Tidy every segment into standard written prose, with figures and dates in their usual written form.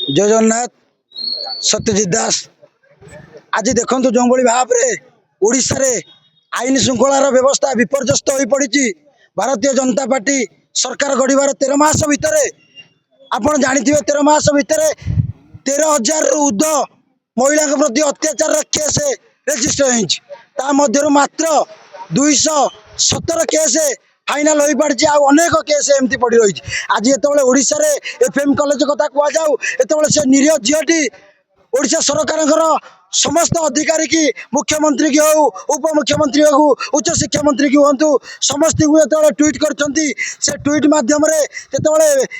जय जगन्नाथ। सत्यजित दास। आज देखु जो भाव में ओडिशा रे आईन श्रृंखलार व्यवस्था विपर्यस्त हो पड़ी। भारतीय जनता पार्टी सरकार गढ़वार 13 मास भितर आप जानी 13 मास भितर 13,000 रु उर्ध महिला प्रति अत्याचार केस रजिस्टर हो मात्र 217 केस फाइनाल हो पड़ी। अनेक केस एमती पड़ रही। आज ये ओडिशा रे एफएम कॉलेज कथा कहु से निरीह झीटी ओडिशा सरकार समस्त अधिकारी की मुख्यमंत्री की हो उपमुख्यमंत्री हो उच्च शिक्षा मंत्री की हूँ समस्त को ट्वीट कर ट्वीट मध्यम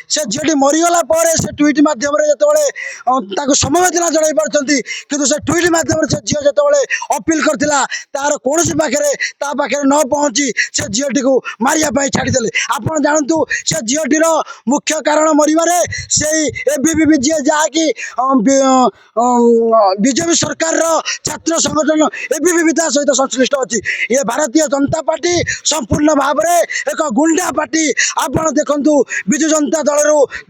से झीटी मरीगला से ट्वीट मध्यम जो समवेदना जन पार्टी कि से ट्वीट मध्यम से झील जो अपील करता तार कौन पाखे न पहुँची से झीटी को मारे छाड़दे। आप जानतु से झीटीर मुख्य कारण मरवे से एबीवीपी जी जहाँकि बीजेपी सरकार छात्र संगठन एबीवीपी सहित संश्लिष्ट अच्छी। ये भारतीय जनता पार्टी संपूर्ण भाव में एक गुंडा पार्टी। आप देखु विजु जनता दल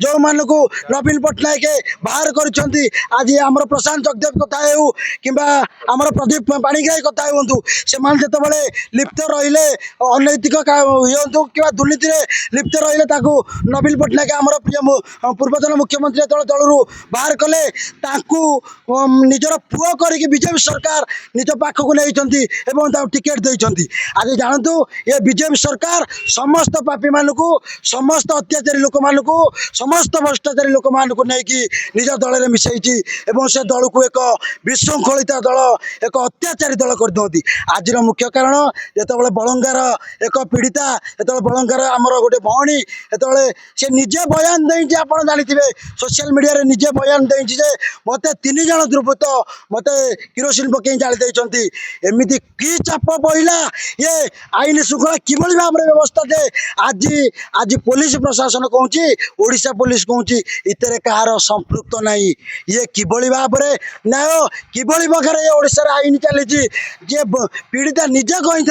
जो मानक नवीन पट्टनायक बाहर कर आज आम प्रशांत जगदेव कथा हो कि प्रदीप पाणिग्राही कथा हूँ से जो लिप्त रही अनैतिक हूँ कि दुर्नीति लिप्त रही नवीन पट्टनायक आम प्रिय पूर्वतन मुख्यमंत्री दल बाहर कले निजर पुओ करके बीजेपी सरकार निज पाखक नहीं टिकेट देती। आज जानतु ये बीजेपी सरकार समस्त पापी मानक समस्त अत्याचारी लोक मानक समस्त भ्रष्टाचारी लोक मानक नहीं निज दल में मिसई से दल को एक विशृंखलित दल एक अत्याचारी दल कर दिखती। आज मुख्य कारण जो बलंगार एक पीड़िता जो बलंगार आमर गोटे भौणी से निजे बयान देती आप जानते सोशल मीडिया रे निजे बयान देती मत 3 जन दुर्बृत्त मत किरोसिन पकई जाली देती। एमती कि चाप पड़ा ये आईन श्रृंखला किभली भाव में व्यवस्था दे आज आज पुलिस प्रशासन कहूँ ओडिशा पुलिस कहूँ इतर कहार संपृक्त नहीं। ये किभली भाव में न्याय किभली प्रकार ये ओडिशा रे आईन चली जे पीड़िता निजे कही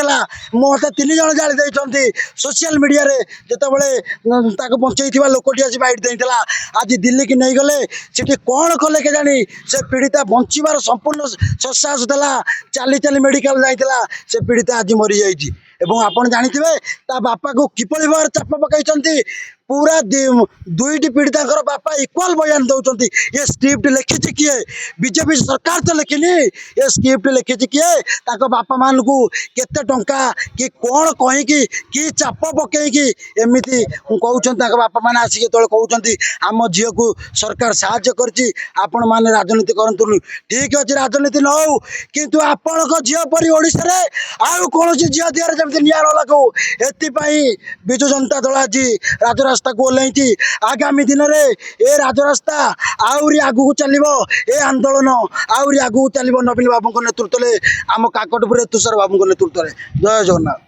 मत 3 जन जाली देती सोशल मीडिया रे जो बचई लोकटी आज बाइट देता आज दिल्ली की नहीं गले सीटी कौन कले के जानी से पीड़िता बचार संपूर्ण ससाहस देला चली चली मेडिकल जाइला से पीड़िता आज मरी जाइए। एवं आपन जानिथिबे ता बापा को किपरि भार चाप पकाइछंती पूरा दुईटी पीड़िता बापा इक्वाल बयान दौरान ये स्क्रिप्ट लिखी किए बीजेपी सरकार तो लिखिनी ये स्क्रिप्ट लिखी किए बापा मान को केते टंका कि कौन कहीकि कि चाप पकईकि एमती कहते बापा मैंने आसिक जो कहते आम झील को सरकार साहाय्य करछि आपण मैंने राजनीति करूँ ठीक अच्छे राजनीति न हो किंतु आपण झील परी ओडिशा रे आउ कौन झील दिहर जमी निआर लागू एपाई विजु जनता दल आज राजरास्ता को ओह्लैची। आगामी दिन में ए राजरास्ता आहरी आगू चलो ए आंदोलन आहरी आगू चलो नवीन बाबू नेतृत्व में आम काकटपुर तुषार बाबू नेतृत्व में। जय जगन्नाथ।